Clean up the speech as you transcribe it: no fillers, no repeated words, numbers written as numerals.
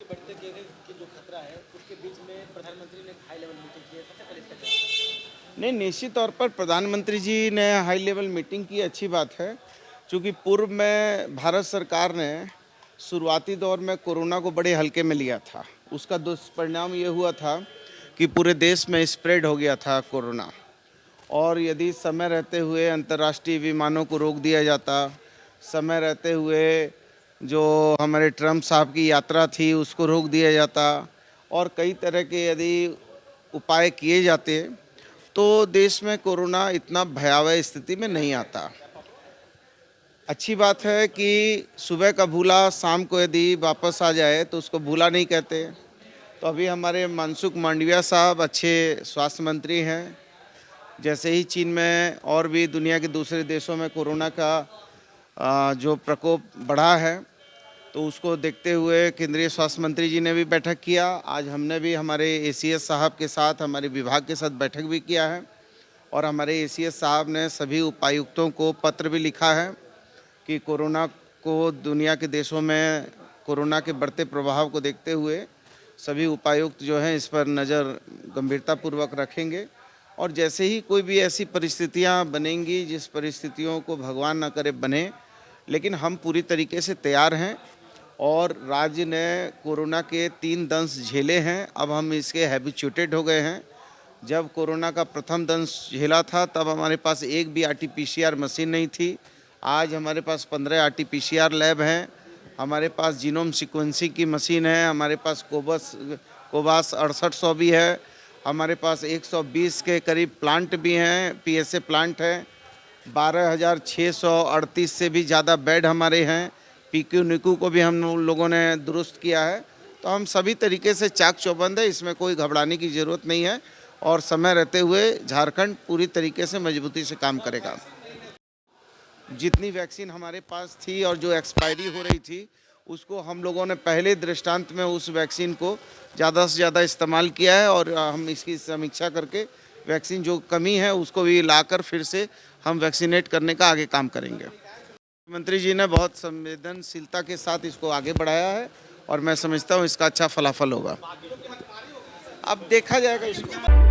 बढ़ते केसेस की जो खतरा है उसके बीच में प्रधानमंत्री ने हाई लेवल मीटिंग की है, सबसे पहले इसका क्या? नहीं, निश्चित तौर पर प्रधानमंत्री जी ने हाई लेवल मीटिंग की, अच्छी बात है। चूँकि पूर्व में भारत सरकार ने शुरुआती दौर में कोरोना को बड़े हल्के में लिया था। उसका दुष्परिणाम ये हुआ था कि पूरे देश में स्प्रेड हो गया था कोरोना, और यदि समय रहते हुए अंतर्राष्ट्रीय विमानों को रोक दिया जाता, समय रहते हुए जो हमारे ट्रम्प साहब की यात्रा थी उसको रोक दिया जाता, और कई तरह के यदि उपाय किए जाते, तो देश में कोरोना इतना भयावह स्थिति में नहीं आता। अच्छी बात है कि सुबह का भूला शाम को यदि वापस आ जाए तो उसको भूला नहीं कहते। तो अभी हमारे मनसुख मांडविया साहब अच्छे स्वास्थ्य मंत्री हैं। जैसे ही चीन में और भी दुनिया के दूसरे देशों में कोरोना का जो प्रकोप बढ़ा है, तो उसको देखते हुए केंद्रीय स्वास्थ्य मंत्री जी ने भी बैठक किया। आज हमने भी हमारे एसीएस साहब के साथ, हमारे विभाग के साथ बैठक भी किया है, और हमारे एसीएस साहब ने सभी उपायुक्तों को पत्र भी लिखा है कि कोरोना को, दुनिया के देशों में कोरोना के बढ़ते प्रभाव को देखते हुए सभी उपायुक्त जो हैं इस पर नज़र गंभीरतापूर्वक रखेंगे, और जैसे ही कोई भी ऐसी परिस्थितियां बनेंगी, जिस परिस्थितियों को भगवान ना करे बने, लेकिन हम पूरी तरीके से तैयार हैं। और राज्य ने कोरोना के 3 दंश झेले हैं, अब हम इसके हैबिचुएटेड हो गए हैं। जब कोरोना का प्रथम दंश झेला था तब हमारे पास एक भी आरटीपीसीआर मशीन नहीं थी। आज हमारे पास 15 आरटीपीसीआर लैब हैं, हमारे पास जीनोम सीक्वेंसिंग की मशीन है, हमारे पास कोबास 6800 भी है, हमारे पास 120 के करीब प्लांट भी हैं, पीएसए प्लांट है, 12,638 से भी ज़्यादा बेड हमारे हैं। पीक्यू निकू को भी हम लोगों ने दुरुस्त किया है। तो हम सभी तरीके से चाक चौबंद है, इसमें कोई घबराने की ज़रूरत नहीं है, और समय रहते हुए झारखंड पूरी तरीके से मजबूती से काम करेगा। जितनी वैक्सीन हमारे पास थी और जो एक्सपायरी हो रही थी, उसको हम लोगों ने पहले दृष्टांत में उस वैक्सीन को ज़्यादा से ज़्यादा इस्तेमाल किया है, और हम इसकी समीक्षा करके वैक्सीन जो कमी है उसको भी लाकर फिर से हम वैक्सीनेट करने का आगे काम करेंगे। मुख्यमंत्री जी ने बहुत संवेदनशीलता के साथ इसको आगे बढ़ाया है, और मैं समझता हूँ इसका अच्छा फलाफल होगा। अब देखा जाएगा इसको।